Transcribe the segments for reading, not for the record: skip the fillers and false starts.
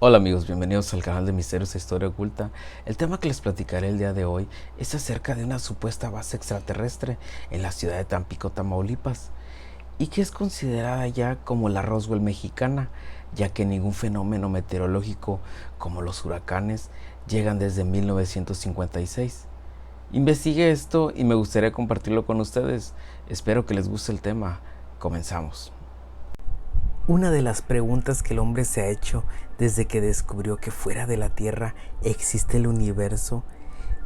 Hola amigos, bienvenidos al canal de Misterios e Historia Oculta. El tema que les platicaré el día de hoy es acerca de una supuesta base extraterrestre en la ciudad de Tampico, Tamaulipas, y que es considerada ya como la Roswell mexicana, ya que ningún fenómeno meteorológico como los huracanes llegan desde 1956. Investigué esto y me gustaría compartirlo con ustedes. Espero que les guste el tema. Comenzamos. Una de las preguntas que el hombre se ha hecho desde que descubrió que fuera de la Tierra existe el universo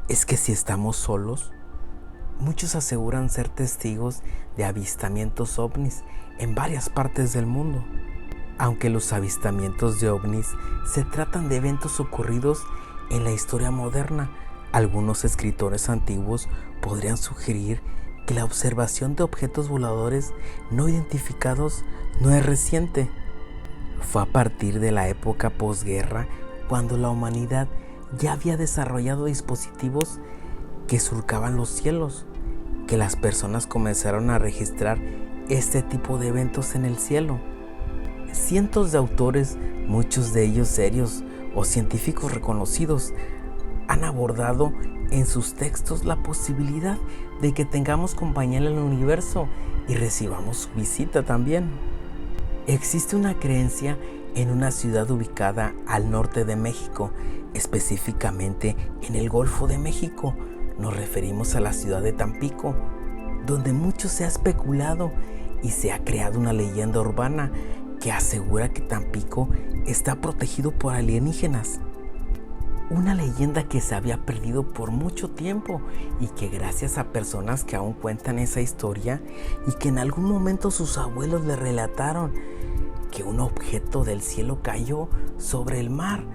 es que si estamos solos. Muchos aseguran ser testigos de avistamientos ovnis en varias partes del mundo. Aunque los avistamientos de ovnis se tratan de eventos ocurridos en la historia moderna, algunos escritores antiguos podrían sugerir que la observación de objetos voladores no identificados no es reciente. Fue a partir de la época posguerra cuando la humanidad ya había desarrollado dispositivos que surcaban los cielos, que las personas comenzaron a registrar este tipo de eventos en el cielo. Cientos de autores, muchos de ellos serios o científicos reconocidos, han abordado en sus textos la posibilidad de que tengamos compañía en el universo y recibamos su visita también. Existe una creencia en una ciudad ubicada al norte de México, específicamente en el Golfo de México. Nos referimos a la ciudad de Tampico, donde mucho se ha especulado y se ha creado una leyenda urbana que asegura que Tampico está protegido por alienígenas. Una leyenda que se había perdido por mucho tiempo y que gracias a personas que aún cuentan esa historia y que en algún momento sus abuelos le relataron que un objeto del cielo cayó sobre el mar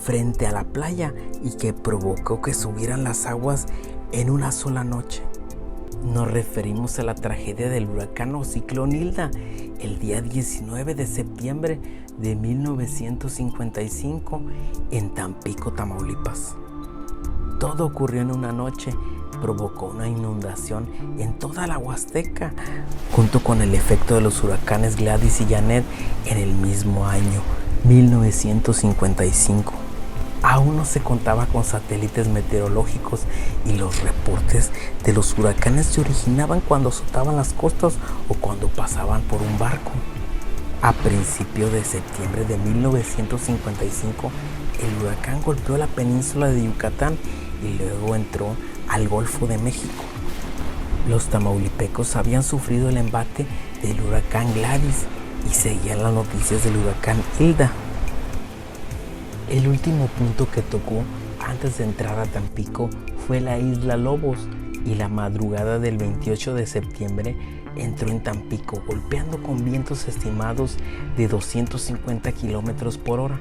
frente a la playa y que provocó que subieran las aguas en una sola noche. Nos referimos a la tragedia del huracán o ciclón Hilda el día 19 de septiembre de 1955 en Tampico, Tamaulipas. Todo ocurrió en una noche, provocó una inundación en toda la Huasteca, junto con el efecto de los huracanes Gladys y Janet en el mismo año, 1955. Aún no se contaba con satélites meteorológicos y los reportes de los huracanes se originaban cuando azotaban las costas o cuando pasaban por un barco. A principios de septiembre de 1955, el huracán golpeó la península de Yucatán y luego entró al Golfo de México. Los tamaulipecos habían sufrido el embate del huracán Gladys y seguían las noticias del huracán Hilda. El último punto que tocó antes de entrar a Tampico fue la isla Lobos y la madrugada del 28 de septiembre entró en Tampico golpeando con vientos estimados de 250 kilómetros por hora.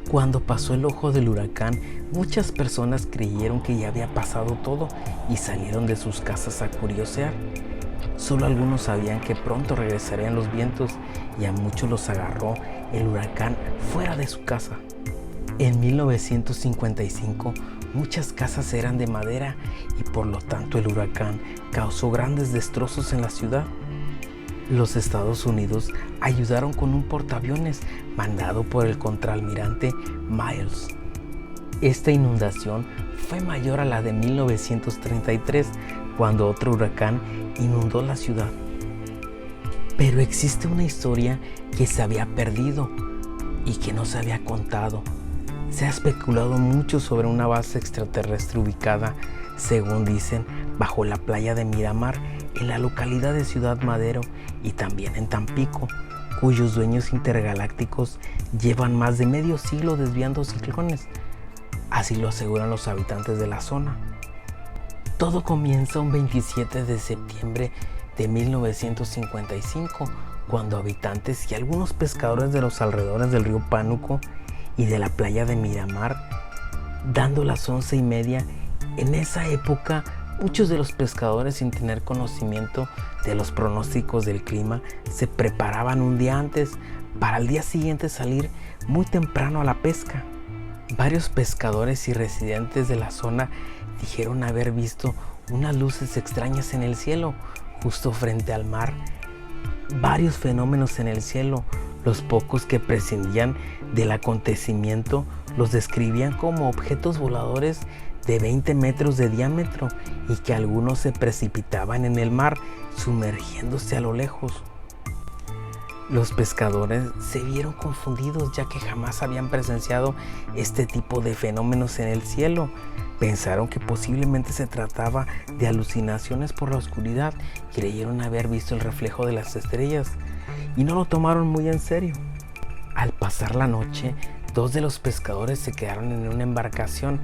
Cuando pasó el ojo del huracán, muchas personas creyeron que ya había pasado todo y salieron de sus casas a curiosear. Solo algunos sabían que pronto regresarían los vientos y a muchos los agarró el huracán fuera de su casa. En 1955, muchas casas eran de madera y por lo tanto el huracán causó grandes destrozos en la ciudad. Los Estados Unidos ayudaron con un portaaviones mandado por el contraalmirante Miles. Esta inundación fue mayor a la de 1933, cuando otro huracán inundó la ciudad. Pero existe una historia que se había perdido y que no se había contado. Se ha especulado mucho sobre una base extraterrestre ubicada, según dicen, bajo la playa de Miramar, en la localidad de Ciudad Madero y también en Tampico, cuyos dueños intergalácticos llevan más de medio siglo desviando ciclones. Así lo aseguran los habitantes de la zona. Todo comienza un 27 de septiembre de 1955, cuando habitantes y algunos pescadores de los alrededores del río Pánuco y de la playa de Miramar, dando las 11:30, en esa época muchos de los pescadores, sin tener conocimiento de los pronósticos del clima, se preparaban un día antes para al día siguiente salir muy temprano a la pesca. Varios pescadores y residentes de la zona dijeron haber visto unas luces extrañas en el cielo, justo frente al mar. Varios fenómenos en el cielo, Los pocos que prescindían del acontecimiento los describían como objetos voladores de 20 metros de diámetro y que algunos se precipitaban en el mar, sumergiéndose a lo lejos. Los pescadores se vieron confundidos, ya que jamás habían presenciado este tipo de fenómenos en el cielo. Pensaron que posiblemente se trataba de alucinaciones por la oscuridad, creyeron haber visto el reflejo de las estrellas y no lo tomaron muy en serio. Al pasar la noche, 2 de los pescadores se quedaron en una embarcación.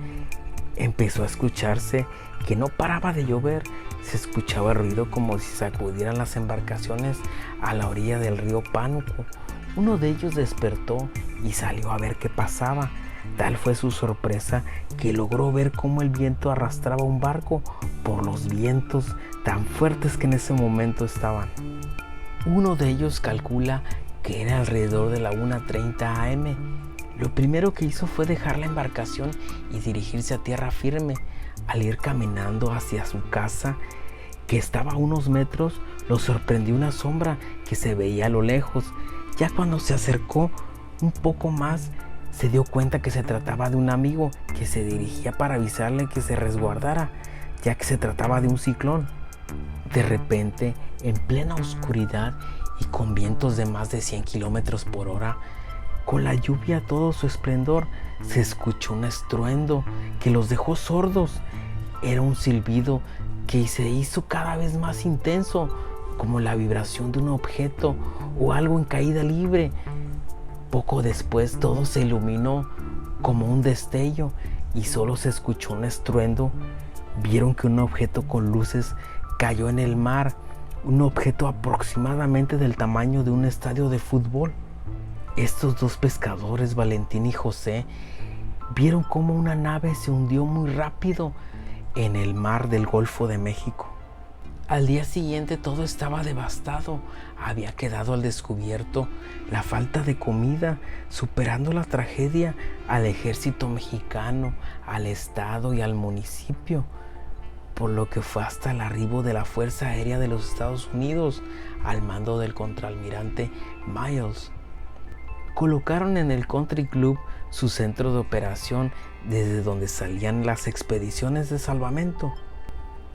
Empezó a escucharse que no paraba de llover. Se escuchaba ruido como si sacudieran las embarcaciones a la orilla del río Pánuco. Uno de ellos despertó y salió a ver qué pasaba. Tal fue su sorpresa que logró ver cómo el viento arrastraba un barco por los vientos tan fuertes que en ese momento estaban. Uno de ellos calcula que era alrededor de la 1:30 am. Lo primero que hizo fue dejar la embarcación y dirigirse a tierra firme. Al ir caminando hacia su casa, que estaba a unos metros, lo sorprendió una sombra que se veía a lo lejos. Ya cuando se acercó un poco más, se dio cuenta que se trataba de un amigo que se dirigía para avisarle que se resguardara, ya que se trataba de un ciclón. De repente, en plena oscuridad y con vientos de más de 100 kilómetros por hora, con la lluvia a todo su esplendor, se escuchó un estruendo que los dejó sordos. Era un silbido que se hizo cada vez más intenso, como la vibración de un objeto o algo en caída libre. Poco después todo se iluminó como un destello y solo se escuchó un estruendo. Vieron que un objeto con luces cayó en el mar, un objeto aproximadamente del tamaño de un estadio de fútbol. Estos 2 pescadores, Valentín y José, vieron cómo una nave se hundió muy rápido en el mar del Golfo de México. Al día siguiente todo estaba devastado. Había quedado al descubierto la falta de comida, superando la tragedia al ejército mexicano, al estado y al municipio, por lo que fue hasta el arribo de la Fuerza Aérea de los Estados Unidos al mando del contraalmirante Miles. Colocaron en el Country Club su centro de operación desde donde salían las expediciones de salvamento.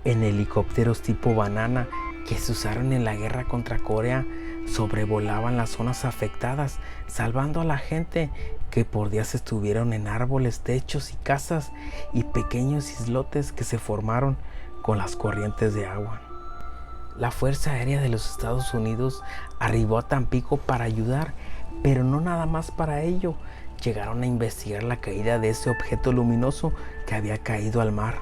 En helicópteros tipo Banana que se usaron en la guerra contra Corea, sobrevolaban las zonas afectadas, salvando a la gente que por días estuvieron en árboles, techos y casas y pequeños islotes que se formaron con las corrientes de agua. La Fuerza Aérea de los Estados Unidos arribó a Tampico para ayudar, pero no nada más para ello. Llegaron a investigar la caída de ese objeto luminoso que había caído al mar.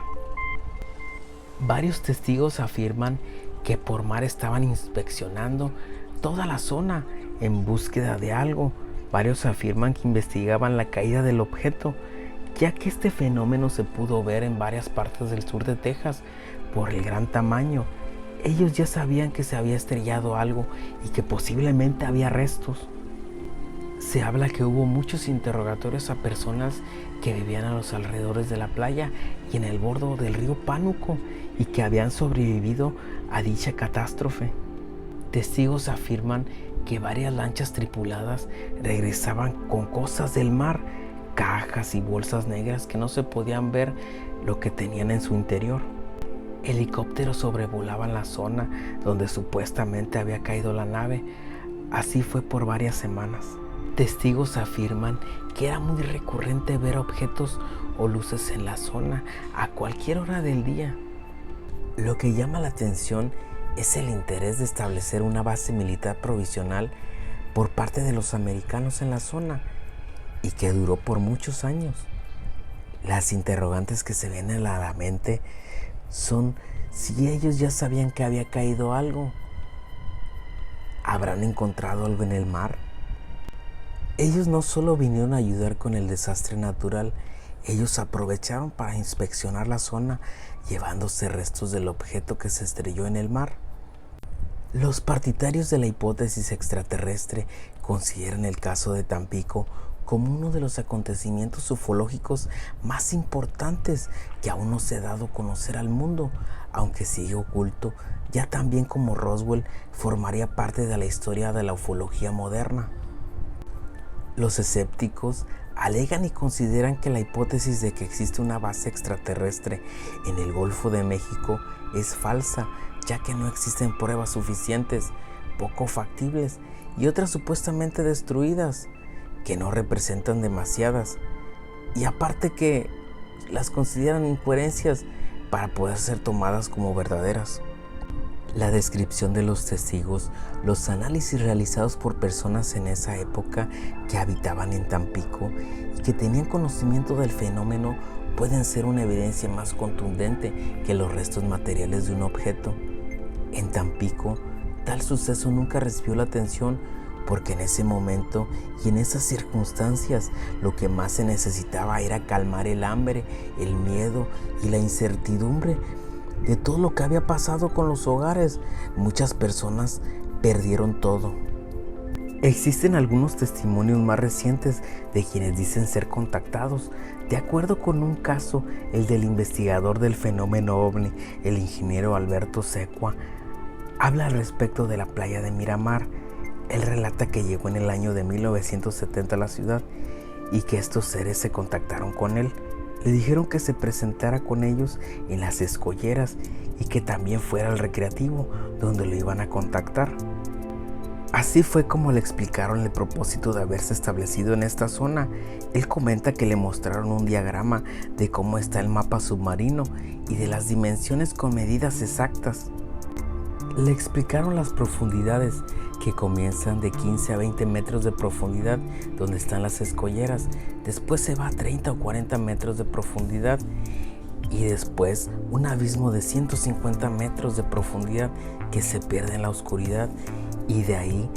Varios testigos afirman que por mar estaban inspeccionando toda la zona en búsqueda de algo. Varios afirman que investigaban la caída del objeto, ya que este fenómeno se pudo ver en varias partes del sur de Texas por el gran tamaño. Ellos ya sabían que se había estrellado algo y que posiblemente había restos. Se habla que hubo muchos interrogatorios a personas que vivían a los alrededores de la playa y en el borde del río Pánuco y que habían sobrevivido a dicha catástrofe. Testigos afirman que varias lanchas tripuladas regresaban con cosas del mar, cajas y bolsas negras que no se podían ver lo que tenían en su interior. Helicópteros sobrevolaban la zona donde supuestamente había caído la nave. Así fue por varias semanas. Testigos afirman que era muy recurrente ver objetos o luces en la zona a cualquier hora del día. Lo que llama la atención es el interés de establecer una base militar provisional por parte de los americanos en la zona y que duró por muchos años. Las interrogantes que se vienen a la mente son si ellos ya sabían que había caído algo. ¿Habrán encontrado algo en el mar? Ellos no solo vinieron a ayudar con el desastre natural, ellos aprovecharon para inspeccionar la zona, llevándose restos del objeto que se estrelló en el mar. Los partidarios de la hipótesis extraterrestre consideran el caso de Tampico como uno de los acontecimientos ufológicos más importantes que aún no se ha dado a conocer al mundo, aunque sigue oculto, ya también como Roswell formaría parte de la historia de la ufología moderna. Los escépticos alegan y consideran que la hipótesis de que existe una base extraterrestre en el Golfo de México es falsa, ya que no existen pruebas suficientes, poco factibles y otras supuestamente destruidas, que no representan demasiadas, y aparte que las consideran incoherencias para poder ser tomadas como verdaderas. La descripción de los testigos, los análisis realizados por personas en esa época que habitaban en Tampico y que tenían conocimiento del fenómeno pueden ser una evidencia más contundente que los restos materiales de un objeto. En Tampico, tal suceso nunca recibió la atención porque en ese momento y en esas circunstancias lo que más se necesitaba era calmar el hambre, el miedo y la incertidumbre de todo lo que había pasado con los hogares. Muchas personas perdieron todo. Existen algunos testimonios más recientes de quienes dicen ser contactados. De acuerdo con un caso, el del investigador del fenómeno ovni, el ingeniero Alberto Secua, habla al respecto de la playa de Miramar. Él relata que llegó en el año de 1970 a la ciudad y que estos seres se contactaron con él. Le dijeron que se presentara con ellos en las escolleras y que también fuera al recreativo donde lo iban a contactar. Así fue como le explicaron el propósito de haberse establecido en esta zona. Él comenta que le mostraron un diagrama de cómo está el mapa submarino y de las dimensiones con medidas exactas. Le explicaron las profundidades, que comienzan de 15 a 20 metros de profundidad donde están las escolleras, después se va a 30 o 40 metros de profundidad y después un abismo de 150 metros de profundidad que se pierde en la oscuridad, y de ahí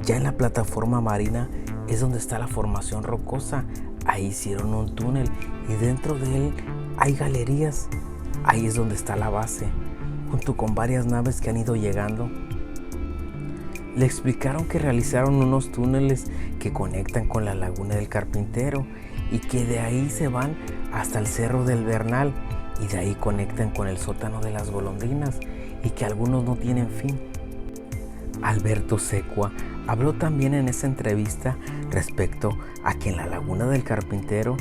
ya en la plataforma marina es donde está la formación rocosa. Ahí hicieron un túnel y dentro de él hay galerías. Ahí es donde está la base, junto con varias naves que han ido llegando. Le explicaron que realizaron unos túneles que conectan con la laguna del Carpintero y que de ahí se van hasta el Cerro del Bernal y de ahí conectan con el sótano de las golondrinas y que algunos no tienen fin. Alberto Secua habló también en esa entrevista respecto a que en la laguna del Carpintero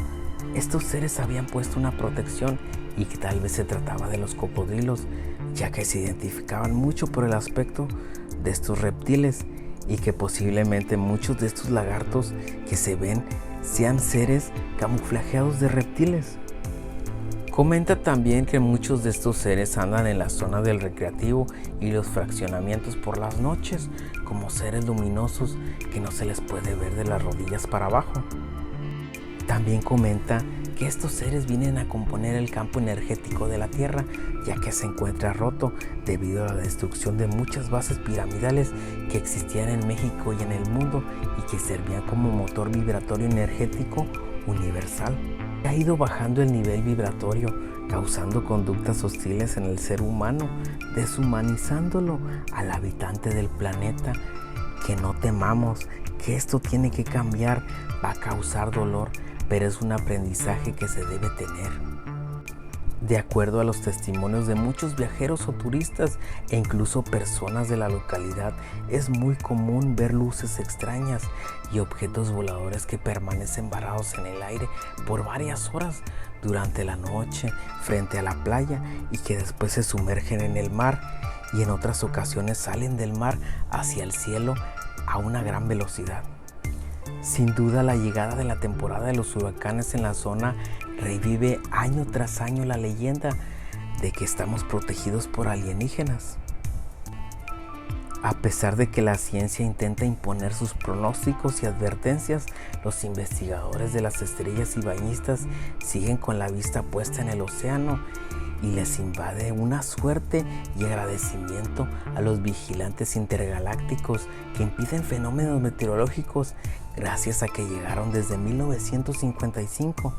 estos seres habían puesto una protección y que tal vez se trataba de los cocodrilos, ya que se identificaban mucho por el aspecto de estos reptiles y que posiblemente muchos de estos lagartos que se ven sean seres camuflajeados de reptiles. Comenta también que muchos de estos seres andan en la zona del recreativo y los fraccionamientos por las noches como seres luminosos que no se les puede ver de las rodillas para abajo. También comenta que estos seres vienen a componer el campo energético de la Tierra, ya que se encuentra roto debido a la destrucción de muchas bases piramidales que existían en México y en el mundo y que servían como motor vibratorio energético universal. Ha ido bajando el nivel vibratorio, causando conductas hostiles en el ser humano, deshumanizándolo al habitante del planeta. Que no temamos, que esto tiene que cambiar, va a causar dolor, pero es un aprendizaje que se debe tener. De acuerdo a los testimonios de muchos viajeros o turistas e incluso personas de la localidad, es muy común ver luces extrañas y objetos voladores que permanecen varados en el aire por varias horas durante la noche frente a la playa y que después se sumergen en el mar y en otras ocasiones salen del mar hacia el cielo a una gran velocidad. Sin duda, la llegada de la temporada de los huracanes en la zona revive año tras año la leyenda de que estamos protegidos por alienígenas. A pesar de que la ciencia intenta imponer sus pronósticos y advertencias, los investigadores de las estrellas y bañistas siguen con la vista puesta en el océano y les invade una suerte y agradecimiento a los vigilantes intergalácticos que impiden fenómenos meteorológicos gracias a que llegaron desde 1955.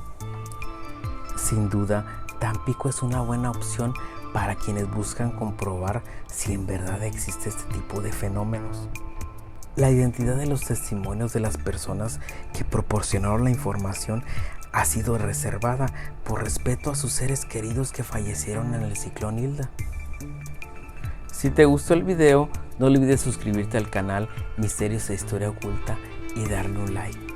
Sin duda, Tampico es una buena opción para quienes buscan comprobar si en verdad existe este tipo de fenómenos. La identidad de los testimonios de las personas que proporcionaron la información ha sido reservada por respeto a sus seres queridos que fallecieron en el ciclón Hilda. Si te gustó el video, no olvides suscribirte al canal Misterios e Historia Oculta y darle un like.